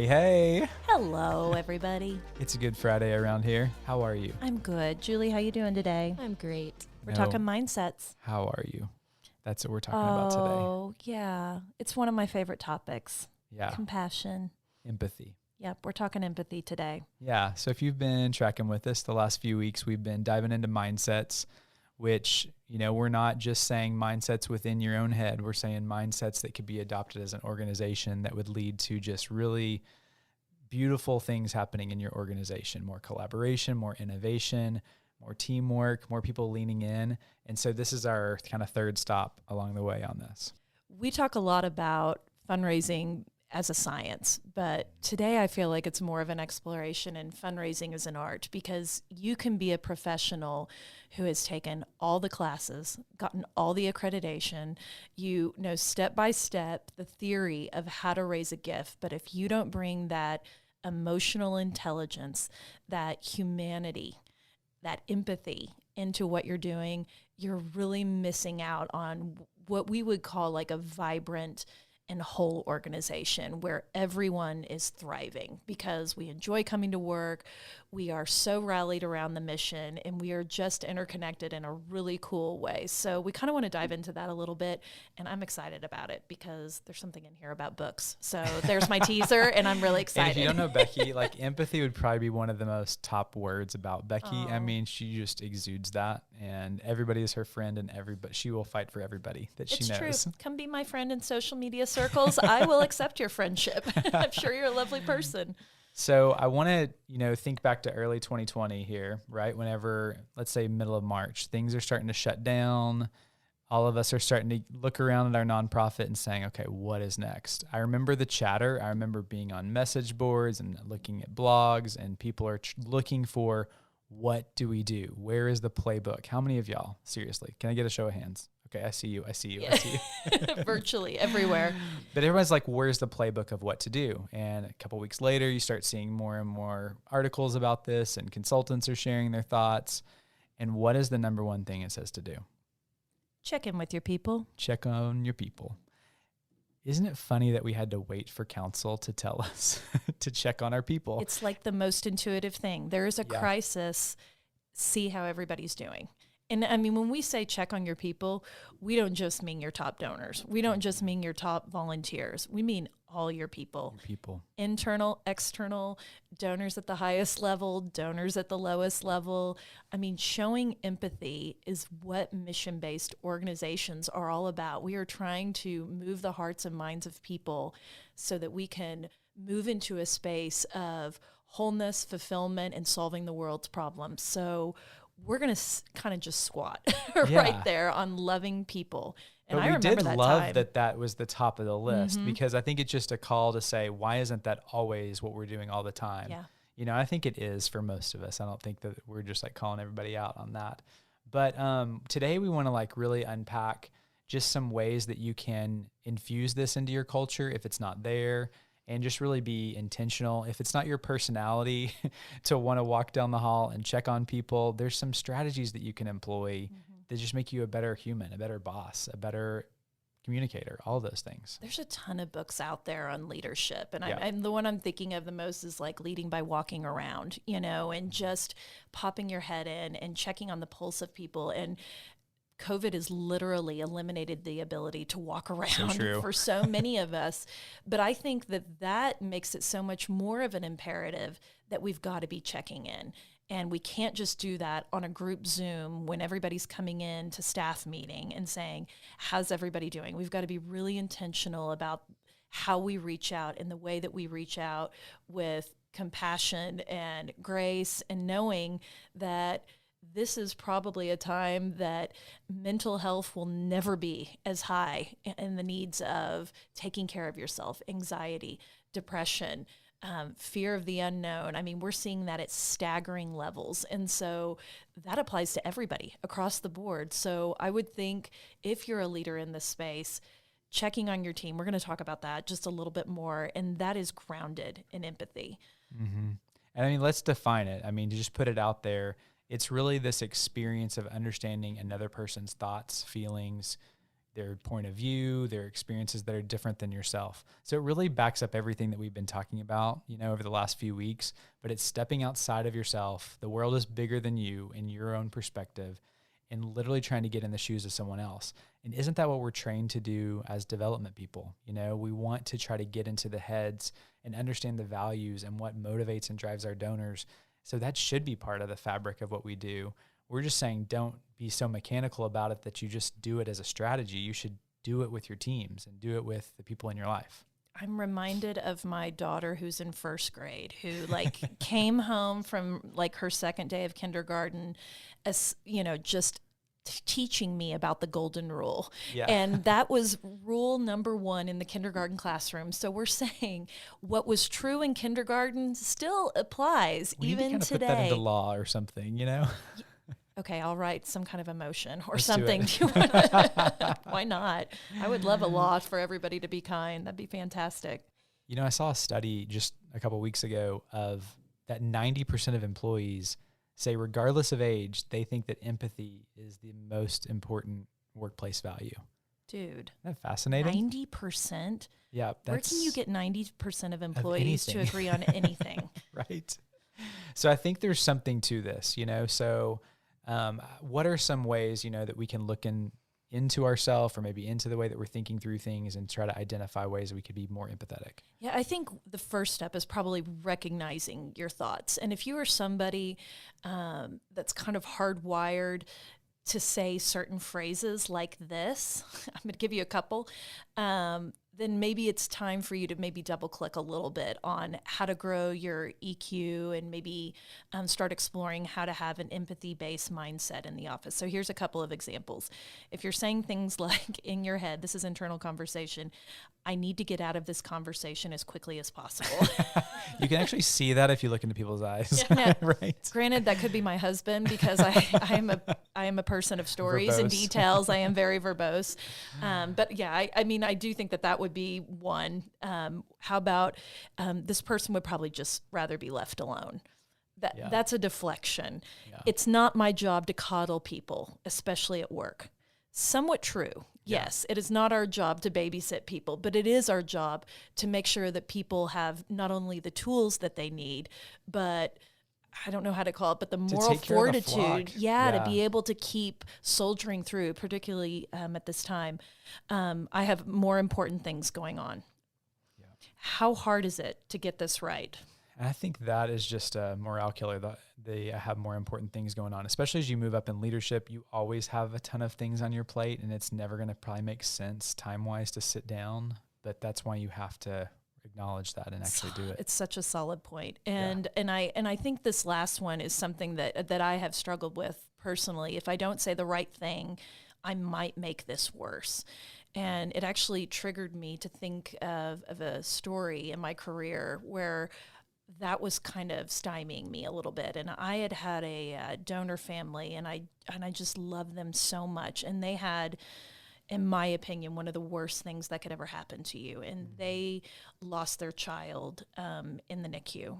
Hey. Hello, everybody. It's a good Friday around here. How are you? I'm good. Julie, how you doing today? I'm great. We're talking mindsets. How are you? That's what we're talking about today. Oh, yeah. It's one of my favorite topics. Yeah. Compassion. Empathy. Yep, we're talking empathy today. Yeah. So if you've been tracking with us the last few weeks, we've been diving into mindsets, which, we're not just saying mindsets within your own head. We're saying mindsets that could be adopted as an organization that would lead to just really beautiful things happening in your organization, more collaboration, more innovation, more teamwork, more people leaning in. And so this is our kind of third stop along the way on this. We talk a lot about fundraising as a science, but today I feel like it's more of an exploration and fundraising as an art, because you can be a professional who has taken all the classes, gotten all the accreditation, you know step by step the theory of how to raise a gift, but if you don't bring that emotional intelligence, that humanity, that empathy into what you're doing, you're really missing out on what we would call like a vibrant and whole organization where everyone is thriving because we enjoy coming to work. We are so rallied around the mission and we are just interconnected in a really cool way. So we kind of want to dive into that a little bit, and I'm excited about it because there's something in here about books. So there's my teaser, and I'm really excited. And if you don't know Becky, like empathy would probably be one of the most top words about Becky. Oh. I mean, she just exudes that, and everybody is her friend, and she will fight for everybody that she knows. It's true. Come be my friend in social media circles. I will accept your friendship. I'm sure you're a lovely person. So I want to, think back to early 2020 here, right? Whenever, let's say middle of March, things are starting to shut down. All of us are starting to look around at our nonprofit and saying, okay, what is next? I remember the chatter. I remember being on message boards and looking at blogs, and people are looking for, what do we do? Where is the playbook? How many of y'all, seriously, can I get a show of hands? Okay, I see you. Virtually everywhere. But everyone's like, where's the playbook of what to do? And a couple weeks later, you start seeing more and more articles about this, and consultants are sharing their thoughts. And what is the number one thing it says to do? Check in with your people. Check on your people. Isn't it funny that we had to wait for council to tell us to check on our people? It's like the most intuitive thing. There is a crisis. See how everybody's doing. And I mean, when we say check on your people, we don't just mean your top donors. We don't just mean your top volunteers. We mean all your people. Internal, external, donors at the highest level, donors at the lowest level. I mean, showing empathy is what mission-based organizations are all about. We are trying to move the hearts and minds of people so that we can move into a space of wholeness, fulfillment, and solving the world's problems. So we're going to kind of just squat right there on loving people. And but I remember did that love time. that was the top of the list, because I think it's just a call to say, why isn't that always what we're doing all the time? Yeah. I think it is for most of us. I don't think that we're just like calling everybody out on that. But today we want to like really unpack just some ways that you can infuse this into your culture if it's not there, and just really be intentional. If it's not your personality to want to walk down the hall and check on people, there's some strategies that you can employ that just make you a better human, a better boss, a better communicator, all those things. There's a ton of books out there on leadership. And I'm the one I'm thinking of the most is like Leading by Walking Around, and just popping your head in and checking on the pulse of people. And COVID has literally eliminated the ability to walk around for so many of us. But I think that makes it so much more of an imperative that we've got to be checking in. And we can't just do that on a group Zoom when everybody's coming in to staff meeting and saying, how's everybody doing? We've got to be really intentional about how we reach out and the way that we reach out with compassion and grace, and knowing that this is probably a time that mental health will never be as high in the needs of taking care of yourself, anxiety, depression, fear of the unknown. I mean, we're seeing that at staggering levels. And so that applies to everybody across the board. So I would think if you're a leader in this space, checking on your team, we're going to talk about that just a little bit more. And that is grounded in empathy. Mm-hmm. And I mean, let's define it. I mean, to just put it out there, it's really this experience of understanding another person's thoughts, feelings, their point of view, their experiences that are different than yourself. So it really backs up everything that we've been talking about, over the last few weeks, but it's stepping outside of yourself. The world is bigger than you in your own perspective, and literally trying to get in the shoes of someone else. And isn't that what we're trained to do as development people? We want to try to get into the heads and understand the values and what motivates and drives our donors. So that should be part of the fabric of what we do. We're just saying, don't be so mechanical about it that you just do it as a strategy. You should do it with your teams and do it with the people in your life. I'm reminded of my daughter who's in first grade, who came home from her second day of kindergarten, as just teaching me about the golden rule. Yeah. And that was rule number 1 in the kindergarten classroom. So we're saying what was true in kindergarten still applies even need to today. Put that into law or something, Okay, I'll write some kind of emotion or Let's something. Why not? I would love a law for everybody to be kind. That'd be fantastic. I saw a study just a couple of weeks ago of that 90% of employees say, regardless of age, they think that empathy is the most important workplace value. Dude. Isn't that fascinating? 90%? Yeah. Where can you get 90% of employees to anything. agree on anything? Right. So I think there's something to this, so what are some ways, that we can look into ourselves or maybe into the way that we're thinking through things and try to identify ways that we could be more empathetic? Yeah, I think the first step is probably recognizing your thoughts. And if you are somebody that's kind of hardwired to say certain phrases like this, I'm going to give you a couple, then maybe it's time for you to maybe double click a little bit on how to grow your EQ and maybe start exploring how to have an empathy-based mindset in the office. So here's a couple of examples. If you're saying things like in your head, this is internal conversation, I need to get out of this conversation as quickly as possible. You can actually see that if you look into people's eyes, yeah. Right? Granted, that could be my husband because I am a person of stories and details. I am very verbose. But yeah, I mean, I do think that would be one. How about this person would probably just rather be left alone. That's a deflection. Yeah. It's not my job to coddle people, especially at work. Somewhat true. Yes, it is not our job to babysit people, but it is our job to make sure that people have not only the tools that they need, but I don't know how to call it, but the moral fortitude, to be able to keep soldiering through, particularly at this time. I have more important things going on. Yeah. How hard is it to get this right? And I think that is just a morale killer. They have more important things going on, especially as you move up in leadership. You always have a ton of things on your plate, and it's never going to probably make sense time-wise to sit down. But that's why you have to acknowledge that and actually do it. It's such a solid point. And I think this last one is something that I have struggled with personally. If I don't say the right thing, I might make this worse. And it actually triggered me to think of a story in my career where that was kind of stymieing me a little bit. And I had a donor family, and I just loved them so much. And they had, in my opinion, one of the worst things that could ever happen to you. And they lost their child in the NICU.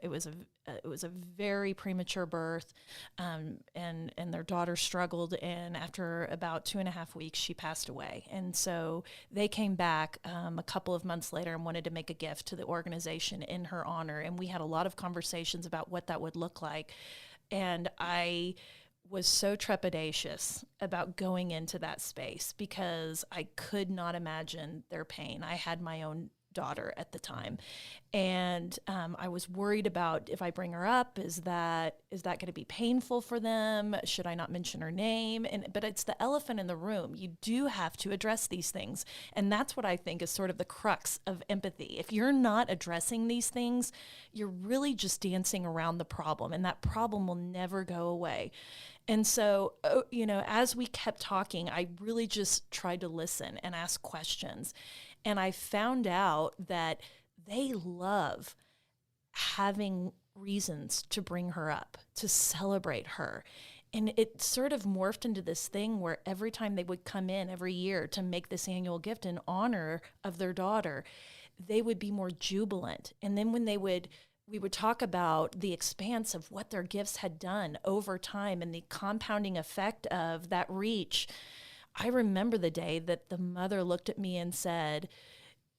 It was a very premature birth, and their daughter struggled. And after about 2.5 weeks, she passed away. And so they came back a couple of months later and wanted to make a gift to the organization in her honor. And we had a lot of conversations about what that would look like. And I was so trepidatious about going into that space because I could not imagine their pain. I had my own daughter at the time, and I was worried about, if I bring her up, is that going to be painful for them? Should I not mention her name? But it's the elephant in the room. You do have to address these things, and that's what I think is sort of the crux of empathy. If you're not addressing these things, you're really just dancing around the problem, and that problem will never go away. And so, as we kept talking, I really just tried to listen and ask questions. And I found out that they love having reasons to bring her up, to celebrate her. And it sort of morphed into this thing where every time they would come in every year to make this annual gift in honor of their daughter, they would be more jubilant. And then when we would talk about the expanse of what their gifts had done over time and the compounding effect of that reach, I remember the day that the mother looked at me and said,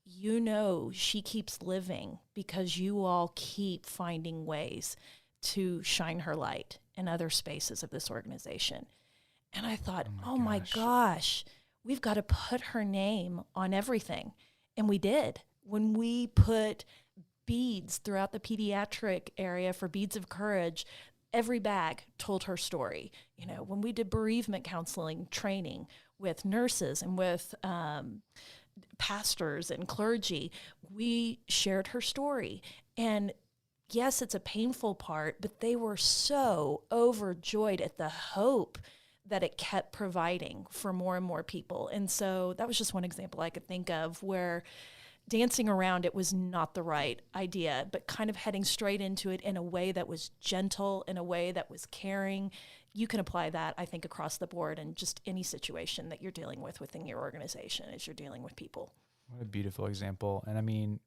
you know, she keeps living because you all keep finding ways to shine her light in other spaces of this organization. And I thought, oh my gosh, we've got to put her name on everything. And we did. When we put beads throughout the pediatric area for Beads of Courage, every bag told her story. You know, when we did bereavement counseling training with nurses and with pastors and clergy, we shared her story. And yes, it's a painful part, but they were so overjoyed at the hope that it kept providing for more and more people. And so that was just one example I could think of where dancing around it was not the right idea, but kind of heading straight into it in a way that was gentle, in a way that was caring. You can apply that, I think, across the board in just any situation that you're dealing with within your organization as you're dealing with people. What a beautiful example. And I mean,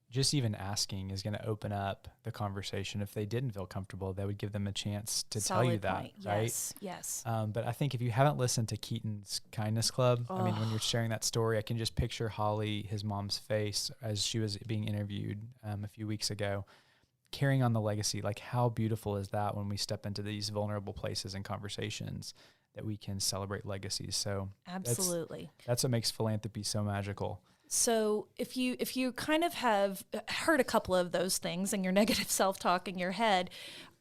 just even asking is going to open up the conversation. If they didn't feel comfortable, that would give them a chance to tell you that, point. right? Yes, yes. But I think if you haven't listened to Keaton's Kindness Club, I mean, when you're sharing that story, I can just picture Holly, his mom's face as she was being interviewed a few weeks ago, carrying on the legacy. Like, how beautiful is that when we step into these vulnerable places and conversations that we can celebrate legacies? So absolutely, that's what makes philanthropy so magical. So if you kind of have heard a couple of those things and your negative self-talk in your head,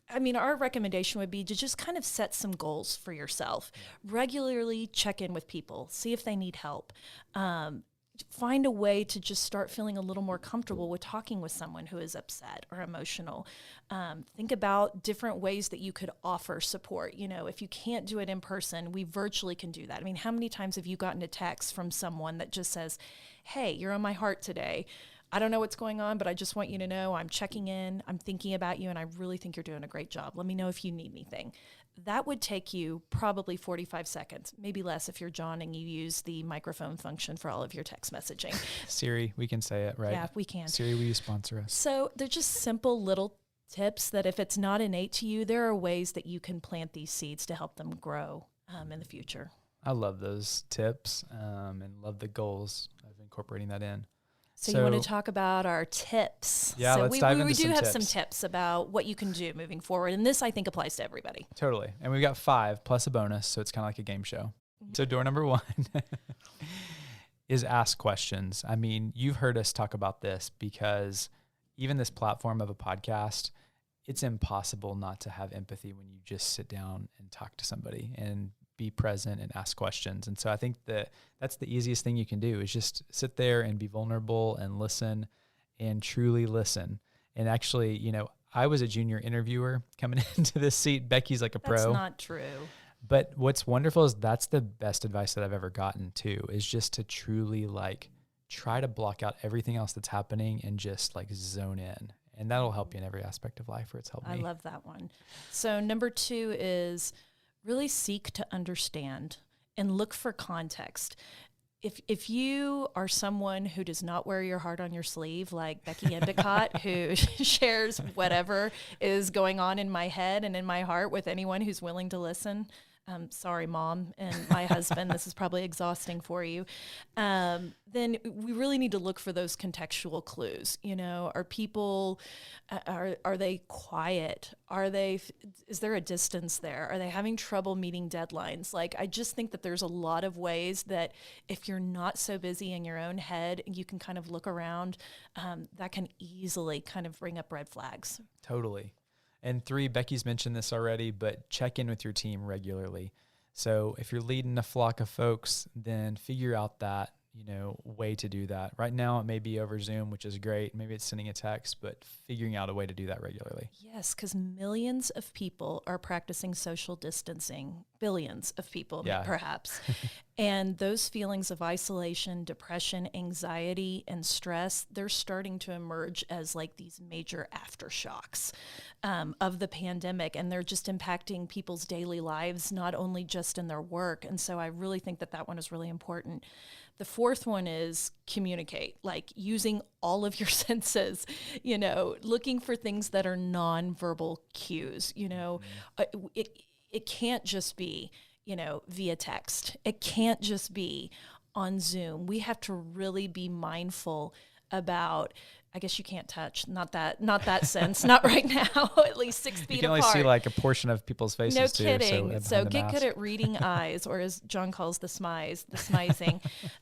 I mean, our recommendation would be to just kind of set some goals for yourself. Regularly check in with people, see if they need help. Find a way to just start feeling a little more comfortable with talking with someone who is upset or emotional. Think about different ways that you could offer support. You know, if you can't do it in person, we virtually can do that. I mean, how many times have you gotten a text from someone that just says, hey, you're on my heart today. I don't know what's going on, but I just want you to know I'm checking in, I'm thinking about you, and I really think you're doing a great job. Let me know if you need anything. That would take you probably 45 seconds, maybe less if you're Jon and you use the microphone function for all of your text messaging. Siri, we can say it, right? Yeah, we can. Siri, will you sponsor us? So they're just simple little tips that if it's not innate to you, there are ways that you can plant these seeds to help them grow in the future. I love those tips and love the goals of incorporating that in. So you want to talk about our tips? Yeah, so let's dive into some tips. We do have some tips about what you can do moving forward, and this I think applies to everybody. Totally, and we've got 5 plus a bonus, so it's kind of like a game show. Mm-hmm. So door number 1 is ask questions. I mean, you've heard us talk about this because even this platform of a podcast, it's impossible not to have empathy when you just sit down and talk to somebody and be present and ask questions. And so I think that that's the easiest thing you can do is just sit there and be vulnerable and listen and truly listen. And actually, you know, I was a junior interviewer coming into this seat. Becky's like a pro. That's not true. But what's wonderful is that's the best advice that I've ever gotten too, is just to truly like try to block out everything else that's happening and just like zone in. And that'll help you in every aspect of life, or it's helped me. I love that one. So number 2 is really seek to understand and look for context. If you are someone who does not wear your heart on your sleeve, like Becky Endicott, who shares whatever is going on in my head and in my heart with anyone who's willing to listen, sorry, Mom and my husband, this is probably exhausting for you, then we really need to look for those contextual clues. You know, are people, are they quiet? Is there a distance there? Are they having trouble meeting deadlines? Like, I just think that there's a lot of ways that if you're not so busy in your own head, you can kind of look around, that can easily kind of bring up red flags. Totally. And 3, Becky's mentioned this already, but check in with your team regularly. So if you're leading a flock of folks, then figure out that, you know, way to do that. Right now, it may be over Zoom, which is great. Maybe it's sending a text, but figuring out a way to do that regularly. Yes, because millions of people are practicing social distancing, billions of people, perhaps. And those feelings of isolation, depression, anxiety, and stress, they're starting to emerge as like these major aftershocks of the pandemic. And they're just impacting people's daily lives, not only just in their work. And so I really think that that one is really important. The 4th one is communicate, like using all of your senses, you know, looking for things that are nonverbal cues. You know, it can't just be, via text. It can't just be on Zoom. We have to really be mindful about, I guess you can't touch, not that sense, not right now, at least 6 feet apart. You can only see like a portion of people's faces. No too, kidding. So get good at reading eyes, or as Jon calls the smizing,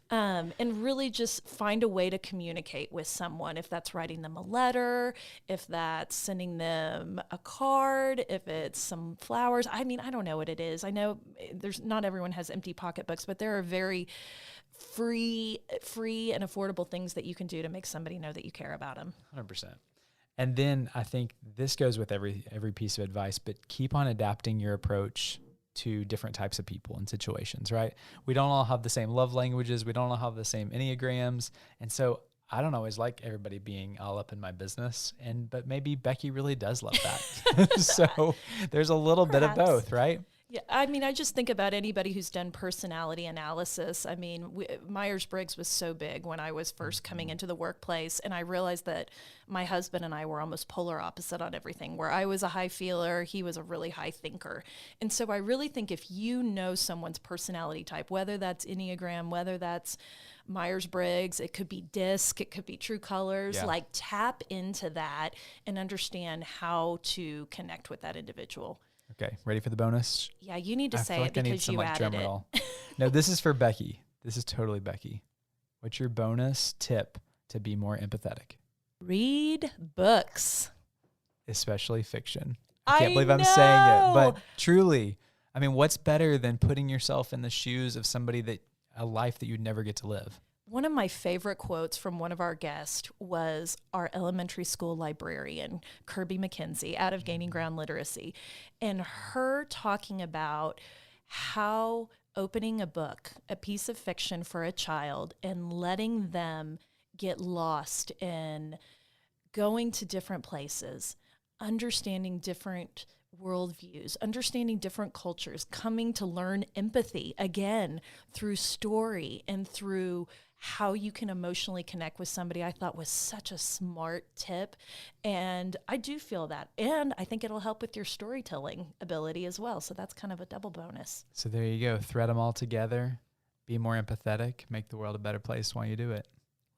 and really just find a way to communicate with someone. If that's writing them a letter, if that's sending them a card, if it's some flowers. I mean, I don't know what it is. I know not everyone has empty pocketbooks, but there are very free and affordable things that you can do to make somebody know that you care about them. 100%. And then I think this goes with every piece of advice, but keep on adapting your approach to different types of people and situations, right? We don't all have the same love languages. We don't all have the same Enneagrams. And so I don't always like everybody being all up in my business, but maybe Becky really does love that. So there's a little bit of both, right? Yeah, I mean, I just think about anybody who's done personality analysis. I mean, Myers-Briggs was so big when I was first coming into the workplace, and I realized that my husband and I were almost polar opposite on everything, where I was a high feeler, he was a really high thinker. And so I really think if you know someone's personality type, whether that's Enneagram, whether that's Myers-Briggs, it could be DISC, it could be True Colors, like tap into that and understand how to connect with that individual. Okay, ready for the bonus? Yeah, you need to say it because you added it. No, this is for Becky. This is totally Becky. What's your bonus tip to be more empathetic? Read books. Especially fiction. I can't believe I'm saying it, but truly, I mean, what's better than putting yourself in the shoes of somebody a life that you'd never get to live? One of my favorite quotes from one of our guests was our elementary school librarian, Kirby McKenzie, out of Gaining Ground Literacy, and her talking about how opening a book, a piece of fiction for a child, and letting them get lost in going to different places, understanding different worldviews, understanding different cultures, coming to learn empathy again through story and through how you can emotionally connect with somebody, I thought was such a smart tip. And I do feel that. And I think it'll help with your storytelling ability as well. So that's kind of a double bonus. So there you go. Thread them all together. Be more empathetic. Make the world a better place while you do it.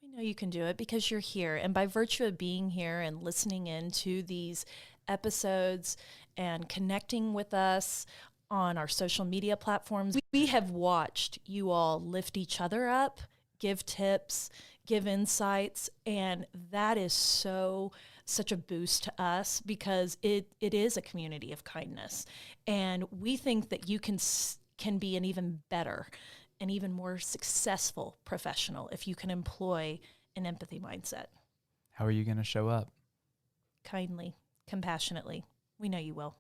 We know you can do it because you're here. And by virtue of being here and listening into these episodes and connecting with us on our social media platforms, we have watched you all lift each other up, give tips, give insights, and that is such a boost to us because it is a community of kindness. And we think that you can be an even better and even more successful professional if you can employ an empathy mindset. How are you going to show up? Kindly, compassionately. We know you will.